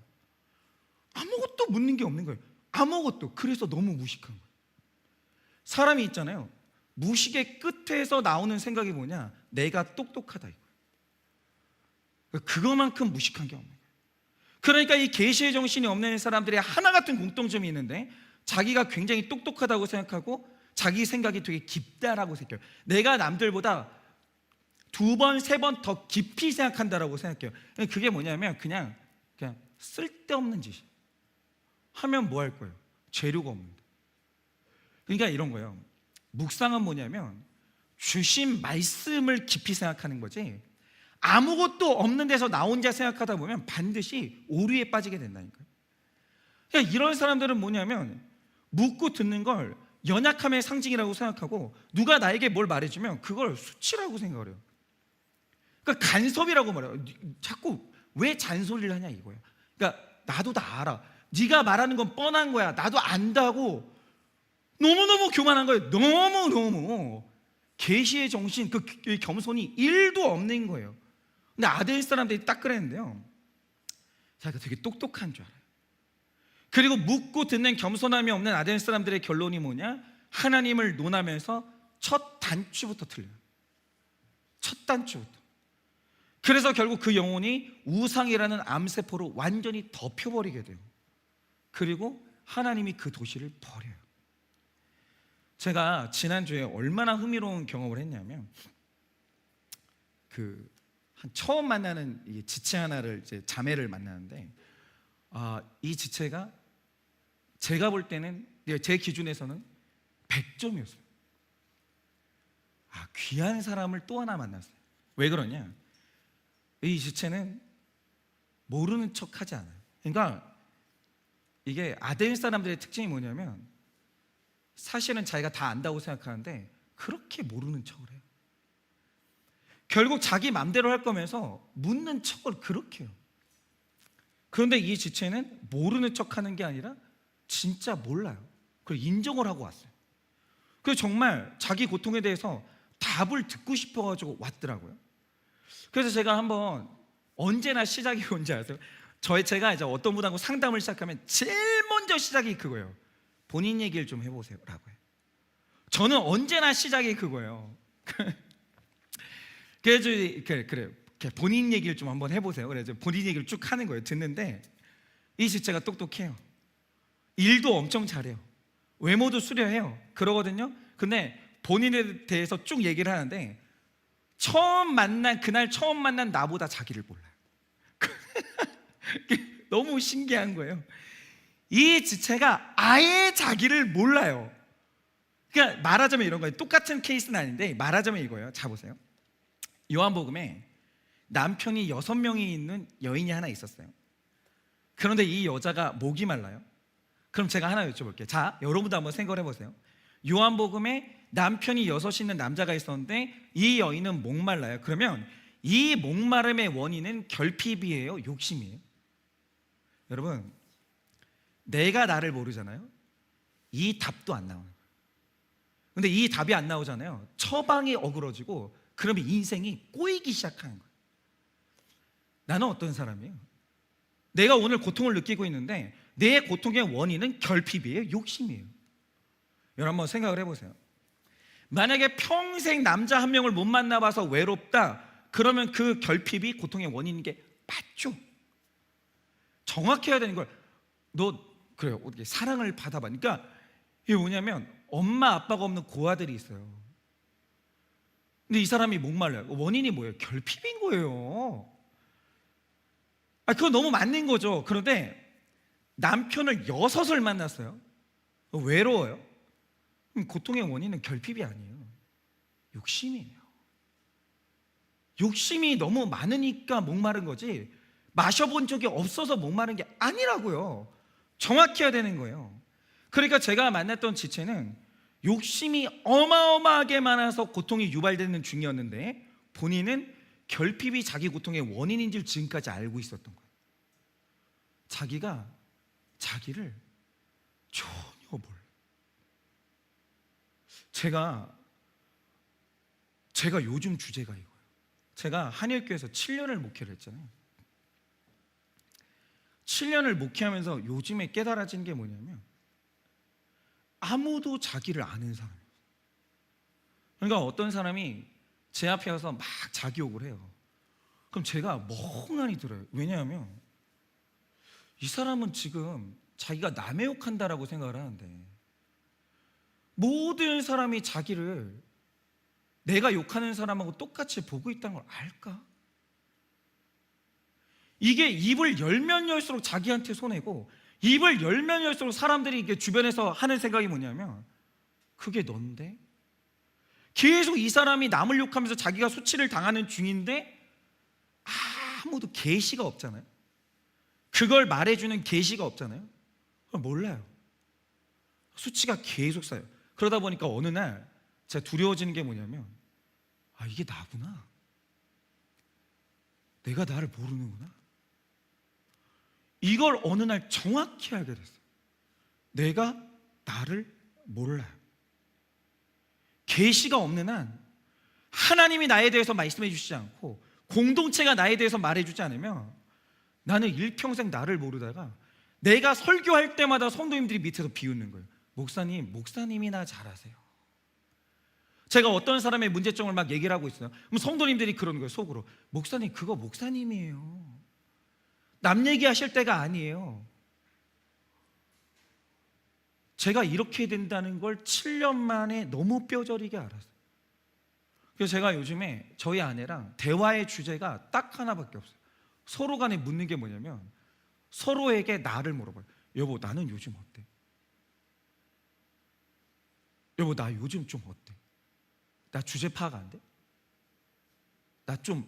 아무것도 묻는 게 없는 거예요. 아무것도. 그래서 너무 무식한 거예요. 사람이 있잖아요. 무식의 끝에서 나오는 생각이 뭐냐? 내가 똑똑하다 이거예요. 그거만큼 무식한 게 없는 거예요. 그러니까 이 계시의 정신이 없는 사람들의 하나 같은 공통점이 있는데 자기가 굉장히 똑똑하다고 생각하고 자기 생각이 되게 깊다라고 생각해요. 내가 남들보다 2번, 3번 더 깊이 생각한다라고 생각해요. 그게 뭐냐면 그냥 쓸데없는 짓이에요. 하면 뭐 할 거예요? 재료가 없는데. 그러니까 이런 거예요. 묵상은 뭐냐면 주신 말씀을 깊이 생각하는 거지 아무것도 없는 데서 나 혼자 생각하다 보면 반드시 오류에 빠지게 된다니까요. 그러니까 이런 사람들은 뭐냐면 묻고 듣는 걸 연약함의 상징이라고 생각하고 누가 나에게 뭘 말해주면 그걸 수치라고 생각을 해요. 그러니까 간섭이라고 말해요. 자꾸 왜 잔소리를 하냐 이거예요. 그러니까 나도 다 알아. 네가 말하는 건 뻔한 거야. 나도 안다고 너무너무 교만한 거예요. 너무너무 계시의 정신, 그 겸손이 1도 없는 거예요. 근데 아덴 사람들이 딱 그랬는데요. 자기가 되게 똑똑한 줄 알아요. 그리고 묻고 듣는 겸손함이 없는 아덴 사람들의 결론이 뭐냐? 하나님을 논하면서 첫 단추부터 틀려요. 첫 단추부터. 그래서 결국 그 영혼이 우상이라는 암세포로 완전히 덮여버리게 돼요. 그리고 하나님이 그 도시를 버려요. 제가 지난주에 얼마나 흥미로운 경험을 했냐면 처음 만나는 이 지체 하나를 이제 자매를 만나는데 이 지체가 제가 볼 때는 제 기준에서는 100점이었어요. 귀한 사람을 또 하나 만났어요. 왜 그러냐? 이 지체는 모르는 척 하지 않아요. 그러니까 이게 아덴 사람들의 특징이 뭐냐면 사실은 자기가 다 안다고 생각하는데 그렇게 모르는 척을 해요. 결국 자기 맘대로 할 거면서 묻는 척을 그렇게 해요. 그런데 이 지체는 모르는 척하는 게 아니라 진짜 몰라요. 그걸 인정을 하고 왔어요. 그래서 정말 자기 고통에 대해서 답을 듣고 싶어가지고 왔더라고요. 그래서 제가 한번 언제나 시작이 뭔지 아세요? 제가 이제 어떤 분하고 상담을 시작하면 제일 먼저 시작이 그거예요. 본인 얘기를 좀 해보세요 라고 해요. 저는 언제나 시작이 그거예요. 그래서 그래요. 본인 얘기를 좀 한번 해보세요. 그래서 본인 얘기를 쭉 하는 거예요. 듣는데 이 지체가 똑똑해요. 일도 엄청 잘해요. 외모도 수려해요. 그러거든요. 근데 본인에 대해서 쭉 얘기를 하는데 그날 처음 만난 나보다 자기를 몰라요. 너무 신기한 거예요. 이 지체가 아예 자기를 몰라요. 그러니까 말하자면 이런 거예요. 똑같은 케이스는 아닌데 말하자면 이거예요. 자 보세요. 요한복음에 남편이 6명이 있는 여인이 하나 있었어요. 그런데 이 여자가 목이 말라요. 그럼 제가 하나 여쭤볼게요. 자, 여러분도 한번 생각을 해보세요. 요한복음에 남편이 6 있는 남자가 있었는데 이 여인은 목말라요. 그러면 이 목마름의 원인은 결핍이에요, 욕심이에요? 여러분, 내가 나를 모르잖아요. 이 답도 안 나오는 거예요. 근데 이 답이 안 나오잖아요. 처방이 어그러지고 그러면 인생이 꼬이기 시작하는 거예요. 나는 어떤 사람이에요? 내가 오늘 고통을 느끼고 있는데 내 고통의 원인은 결핍이에요, 욕심이에요? 여러분 한번 생각을 해보세요. 만약에 평생 남자 한 명을 못 만나봐서 외롭다, 그러면 그 결핍이 고통의 원인인 게 맞죠? 정확해야 되는 걸, 너 그래요, 어떻게 사랑을 받아봐. 그러니까 이게 뭐냐면 엄마 아빠가 없는 고아들이 있어요. 근데 이 사람이 목말라요. 원인이 뭐예요? 결핍인 거예요. 그건 너무 맞는 거죠. 그런데 남편을 6을 만났어요. 외로워요. 그럼 고통의 원인은 결핍이 아니에요, 욕심이에요. 욕심이 너무 많으니까 목마른 거지 마셔본 적이 없어서 목마른 게 아니라고요. 정확히 해야 되는 거예요. 그러니까 제가 만났던 지체는 욕심이 어마어마하게 많아서 고통이 유발되는 중이었는데 본인은 결핍이 자기 고통의 원인인 줄 지금까지 알고 있었던 거예요. 자기가 자기를 전혀 몰라요. 제가 요즘 주제가 이거예요. 제가 한일교회에서 7년을 목회를 했잖아요. 7년을 목회하면서 요즘에 깨달아진 게 뭐냐면 아무도 자기를 아는 사람이에요. 그러니까 어떤 사람이 제 앞에 와서 막 자기 욕을 해요. 그럼 제가 멍하니 들어요. 왜냐하면 이 사람은 지금 자기가 남의 욕한다라고 생각을 하는데 모든 사람이 자기를 내가 욕하는 사람하고 똑같이 보고 있다는 걸 알까? 이게 입을 열면 열수록 자기한테 손해고 입을 열면 열수록 사람들이 이게 주변에서 하는 생각이 뭐냐면 그게 넌데? 계속 이 사람이 남을 욕하면서 자기가 수치를 당하는 중인데 아무도 계시가 없잖아요. 그걸 말해주는 계시가 없잖아요. 몰라요. 수치가 계속 쌓여요. 그러다 보니까 어느 날 제가 두려워지는 게 뭐냐면 이게 나구나. 내가 나를 모르는구나. 이걸 어느 날 정확히 알게 됐어요. 내가 나를 몰라요. 계시가 없는 한 하나님이 나에 대해서 말씀해 주시지 않고 공동체가 나에 대해서 말해주지 않으면 나는 일평생 나를 모르다가 내가 설교할 때마다 성도님들이 밑에서 비웃는 거예요. 목사님이나 잘하세요. 제가 어떤 사람의 문제점을 막 얘기를 하고 있어요. 그럼 성도님들이 그러는 거예요, 속으로. 목사님, 그거 목사님이에요. 남 얘기하실 때가 아니에요. 제가 이렇게 된다는 걸 7년 만에 너무 뼈저리게 알았어요. 그래서 제가 요즘에 저희 아내랑 대화의 주제가 딱 하나밖에 없어요. 서로 간에 묻는 게 뭐냐면 서로에게 나를 물어봐요. 여보, 나는 요즘 어때? 여보, 나 요즘 좀 어때? 나 주제 파악 안 돼? 나 좀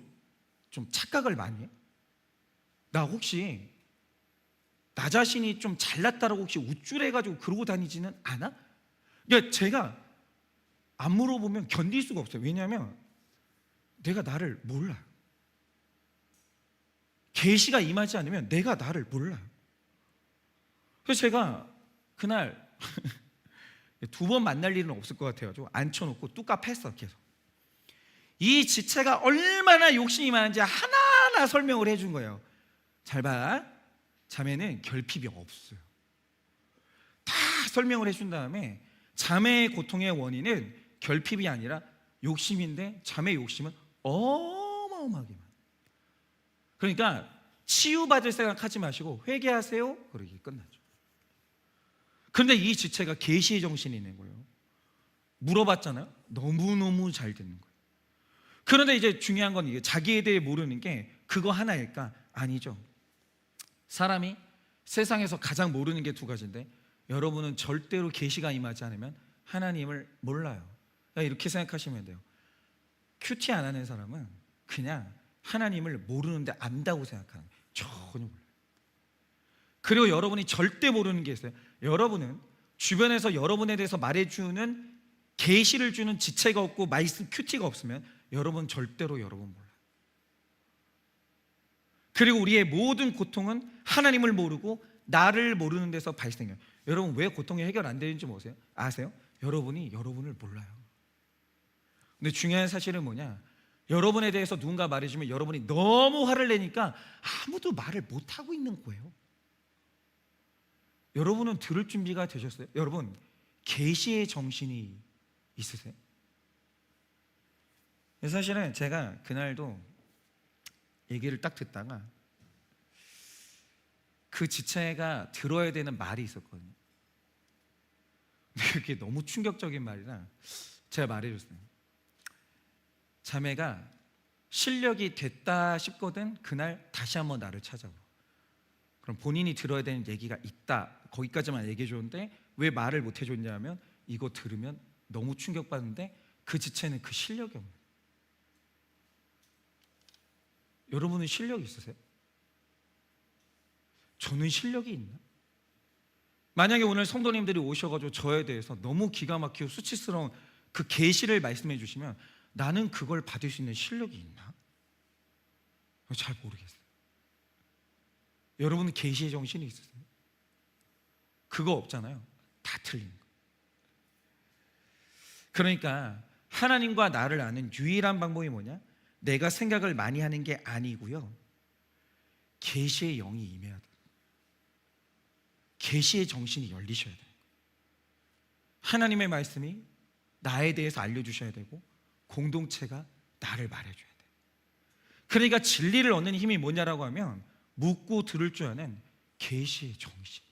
착각을 많이 해? 나 혹시 나 자신이 좀 잘났다라고 혹시 우쭐해가지고 그러고 다니지는 않아? 그러니까 제가 안 물어보면 견딜 수가 없어요. 왜냐하면 내가 나를 몰라요. 계시가 임하지 않으면 내가 나를 몰라요. 그래서 제가 그날 2번 만날 일은 없을 것 같아가지고 앉혀놓고 뚝갑했어. 계속 이 지체가 얼마나 욕심이 많은지 하나하나 설명을 해준 거예요. 잘 봐, 자매는 결핍이 없어요. 다 설명을 해준 다음에 자매의 고통의 원인은 결핍이 아니라 욕심인데 자매의 욕심은 어마어마하게 많아요. 그러니까 치유받을 생각하지 마시고 회개하세요. 그러기 끝나죠. 그런데 이 지체가 계시의 정신이 있는 거예요. 물어봤잖아요. 너무너무 잘 듣는 거예요. 그런데 이제 중요한 건 이게 자기에 대해 모르는 게 그거 하나일까? 아니죠. 사람이 세상에서 가장 모르는 게 두 가지인데 여러분은 절대로 계시가 임하지 않으면 하나님을 몰라요. 그러니까 이렇게 생각하시면 돼요. 큐티 안 하는 사람은 그냥 하나님을 모르는데 안다고 생각하는 거예요. 전혀 몰라요. 그리고 여러분이 절대 모르는 게 있어요. 여러분은 주변에서 여러분에 대해서 말해주는 계시를 주는 지체가 없고 말씀 큐티가 없으면 여러분 절대로 여러분 몰라요. 그리고 우리의 모든 고통은 하나님을 모르고 나를 모르는 데서 발생해요. 여러분 왜 고통이 해결 안 되는지 아세요? 여러분이 여러분을 몰라요. 근데 중요한 사실은 뭐냐? 여러분에 대해서 누군가 말해주면 여러분이 너무 화를 내니까 아무도 말을 못하고 있는 거예요. 여러분은 들을 준비가 되셨어요? 여러분 계시의 정신이 있으세요? 사실은 제가 그날도 얘기를 딱 듣다가 그 지체가 들어야 되는 말이 있었거든요. 근데 그게 너무 충격적인 말이라 제가 말해줬어요. 자매가 실력이 됐다 싶거든 그날 다시 한번 나를 찾아와. 그럼 본인이 들어야 되는 얘기가 있다. 거기까지만 얘기해 줬는데 왜 말을 못 해줬냐면 이거 들으면 너무 충격받는데 그 지체는 그 실력이 없는 거예요. 여러분은 실력이 있으세요? 저는 실력이 있나? 만약에 오늘 성도님들이 오셔가지고 저에 대해서 너무 기가 막히고 수치스러운 그 계시를 말씀해 주시면 나는 그걸 받을 수 있는 실력이 있나? 잘 모르겠어요. 여러분은 계시의 정신이 있으세요? 그거 없잖아요. 다 틀린 거. 그러니까 하나님과 나를 아는 유일한 방법이 뭐냐? 내가 생각을 많이 하는 게 아니고요. 계시의 영이 임해야 돼요. 계시의 정신이 열리셔야 돼요. 하나님의 말씀이 나에 대해서 알려주셔야 되고 공동체가 나를 말해줘야 돼요. 그러니까 진리를 얻는 힘이 뭐냐라고 하면 묻고 들을 줄 아는 계시의 정신.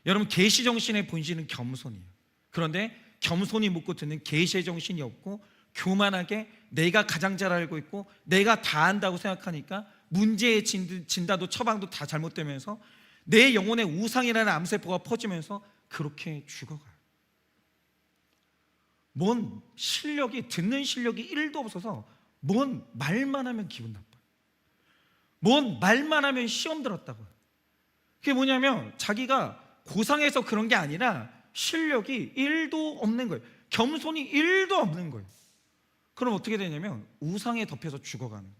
여러분 계시 정신의 본질은 겸손이에요. 그런데 겸손히 묻고 듣는 계시의 정신이 없고 교만하게 내가 가장 잘 알고 있고 내가 다 안다고 생각하니까 문제의 진단도 처방도 다 잘못되면서 내 영혼의 우상이라는 암세포가 퍼지면서 그렇게 죽어가요. 뭔 실력이 듣는 실력이 1도 없어서 뭔 말만 하면 기분 나빠요. 뭔 말만 하면 시험 들었다고요. 그게 뭐냐면 자기가 고상해서 그런 게 아니라 실력이 1도 없는 거예요. 겸손이 1도 없는 거예요. 그럼 어떻게 되냐면 우상에 덮여서 죽어가는 거예요.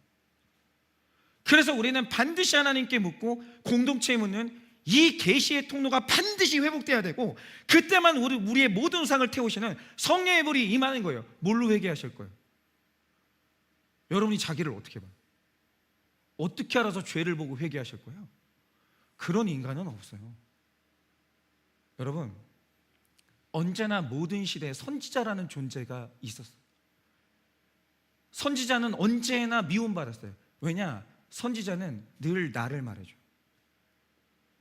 그래서 우리는 반드시 하나님께 묻고 공동체에 묻는 이 계시의 통로가 반드시 회복돼야 되고 그때만 우리의 모든 우상을 태우시는 성령의 불이 임하는 거예요. 뭘로 회개하실 거예요? 여러분이 자기를 어떻게 봐요? 어떻게 알아서 죄를 보고 회개하실 거예요? 그런 인간은 없어요. 여러분 언제나 모든 시대에 선지자라는 존재가 있었어요. 선지자는 언제나 미움받았어요. 왜냐? 선지자는 늘 나를 말해줘요.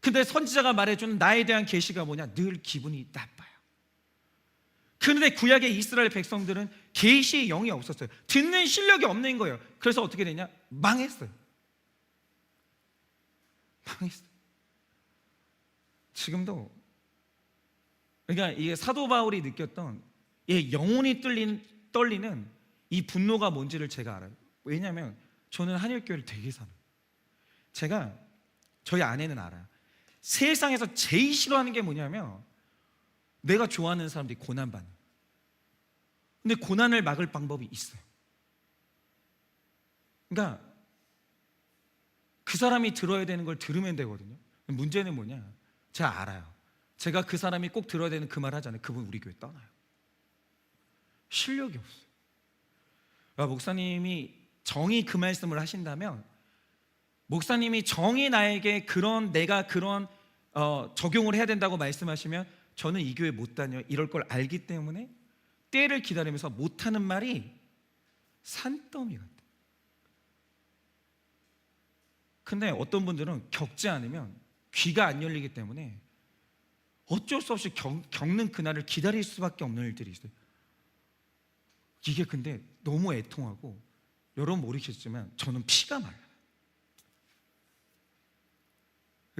근데 선지자가 말해주는 나에 대한 계시가 뭐냐? 늘 기분이 나빠요. 그런데 구약의 이스라엘 백성들은 계시의 영이 없었어요. 듣는 실력이 없는 거예요. 그래서 어떻게 되냐? 망했어요. 지금도 그러니까 이게 사도 바울이 느꼈던 영혼이 떨리는 이 분노가 뭔지를 제가 알아요. 왜냐하면 저는 한일교회를 되게 사랑해요. 제가 저희 아내는 알아요. 세상에서 제일 싫어하는 게 뭐냐면 내가 좋아하는 사람들이 고난받는. 근데 고난을 막을 방법이 있어요. 그러니까 그 사람이 들어야 되는 걸 들으면 되거든요. 문제는 뭐냐? 제가 알아요. 제가 그 사람이 꼭 들어야 되는 그 말 하잖아요. 그분 우리 교회 떠나요. 실력이 없어요. 목사님이 정이 그 말씀을 하신다면 목사님이 정이 나에게 내가 그런 적용을 해야 된다고 말씀하시면 저는 이 교회 못 다녀 이럴 걸 알기 때문에 때를 기다리면서 못하는 말이 산더미 같아요. 근데 어떤 분들은 겪지 않으면 귀가 안 열리기 때문에 어쩔 수 없이 겪는 그날을 기다릴 수밖에 없는 일들이 있어요. 이게 근데 너무 애통하고, 여러분 모르겠지만 저는 피가 말라요.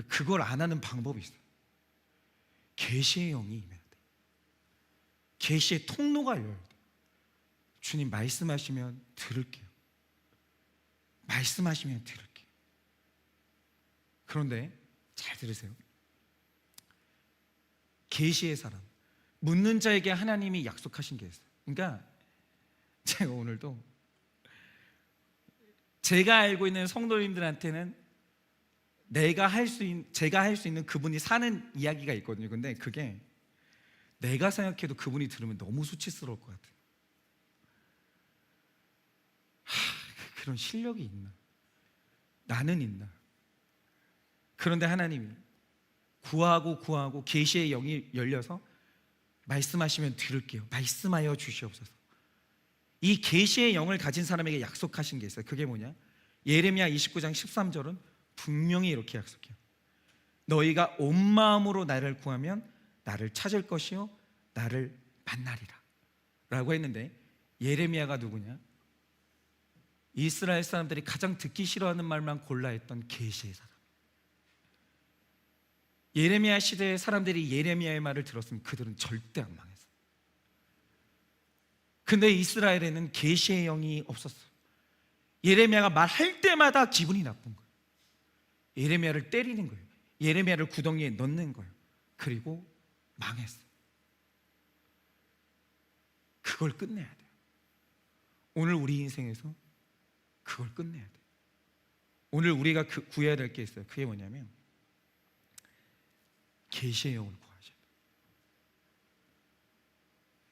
그걸 안 하는 방법이 있어요. 계시의 영이 임해야 돼요. 계시의 통로가 열려야 돼요. 주님 말씀하시면 들을게요. 말씀하시면 들을게요. 그런데 잘 들으세요. 계시의 사람, 묻는 자에게 하나님이 약속하신 게 있어요. 그러니까 제가 오늘도 제가 알고 있는 성도님들한테는 제가 할 수 있는 그분이 사는 이야기가 있거든요. 근데 그게 내가 생각해도 그분이 들으면 너무 수치스러울 것 같아요. 그런 실력이 있나? 나는 있나? 그런데 하나님이 구하고 계시의 영이 열려서 말씀하시면 들을게요. 말씀하여 주시옵소서. 이 계시의 영을 가진 사람에게 약속하신 게 있어요. 그게 뭐냐? 예레미야 29장 13절은 분명히 이렇게 약속해요. 너희가 온 마음으로 나를 구하면 나를 찾을 것이요 나를 만나리라 라고 했는데, 예레미야가 누구냐? 이스라엘 사람들이 가장 듣기 싫어하는 말만 골라 했던 계시의 사람. 예레미야 시대의 사람들이 예레미야의 말을 들었으면 그들은 절대 안 망했어요. 근데 이스라엘에는 계시의 영이 없었어요. 예레미야가 말할 때마다 기분이 나쁜 거예요. 예레미야를 때리는 거예요. 예레미야를 구덩이에 넣는 거예요. 그리고 망했어요. 그걸 끝내야 돼요. 오늘 우리 인생에서 그걸 끝내야 돼요. 오늘 우리가 구해야 될 게 있어요. 그게 뭐냐면 계시의 영을 구하셔야 돼요.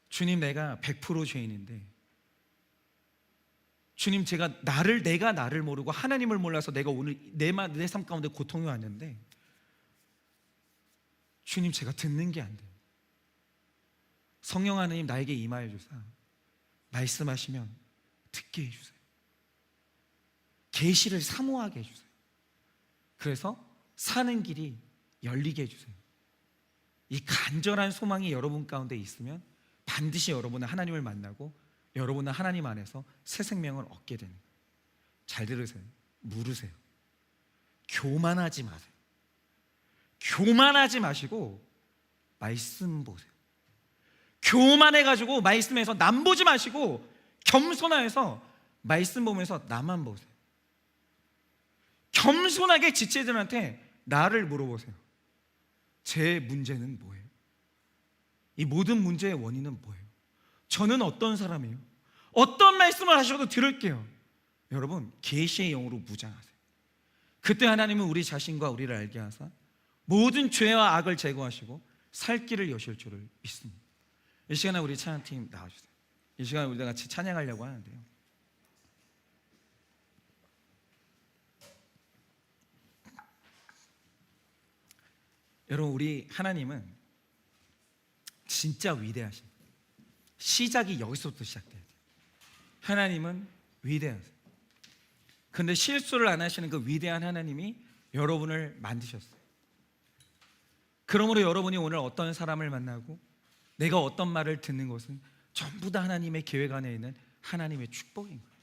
주님, 내가 100% 죄인인데, 주님, 내가 나를 모르고 하나님을 몰라서 내가 오늘 내 삶 가운데 고통이 왔는데, 주님, 제가 듣는 게 안 돼요. 성령 하나님 나에게 임하여 주사 말씀하시면 듣게 해주세요. 계시를 사모하게 해주세요. 그래서 사는 길이 열리게 해주세요. 이 간절한 소망이 여러분 가운데 있으면 반드시 여러분은 하나님을 만나고 여러분은 하나님 안에서 새 생명을 얻게 되는 거예요. 잘 들으세요. 물으세요. 교만하지 마세요. 교만하지 마시고 말씀 보세요. 교만해가지고 말씀에서 남 보지 마시고 겸손하여서 말씀 보면서 나만 보세요. 겸손하게 지체들한테 나를 물어보세요. 제 문제는 뭐예요? 이 모든 문제의 원인은 뭐예요? 저는 어떤 사람이에요? 어떤 말씀을 하셔도 들을게요. 여러분, 계시의 영으로 무장하세요. 그때 하나님은 우리 자신과 우리를 알게 하사 모든 죄와 악을 제거하시고 살 길을 여실 줄을 믿습니다. 이 시간에 우리 찬양팀 나와주세요. 이 시간에 우리가 같이 찬양하려고 하는데요, 여러분, 우리 하나님은 진짜 위대하십니다. 시작이 여기서부터 시작돼야 돼요. 하나님은 위대하세요. 근데 실수를 안 하시는 그 위대한 하나님이 여러분을 만드셨어요. 그러므로 여러분이 오늘 어떤 사람을 만나고 내가 어떤 말을 듣는 것은 전부 다 하나님의 계획 안에 있는 하나님의 축복인 거예요.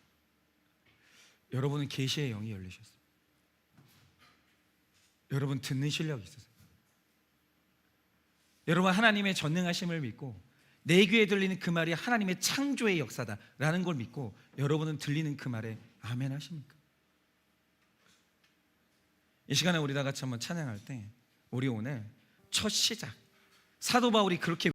여러분은 계시의 영이 열리셨어요. 여러분 듣는 실력이 있으세요. 여러분 하나님의 전능하심을 믿고 내 귀에 들리는 그 말이 하나님의 창조의 역사다라는 걸 믿고 여러분은 들리는 그 말에 아멘 하십니까? 이 시간에 우리 다 같이 한번 찬양할 때 우리 오늘 첫 시작, 사도 바울이 그렇게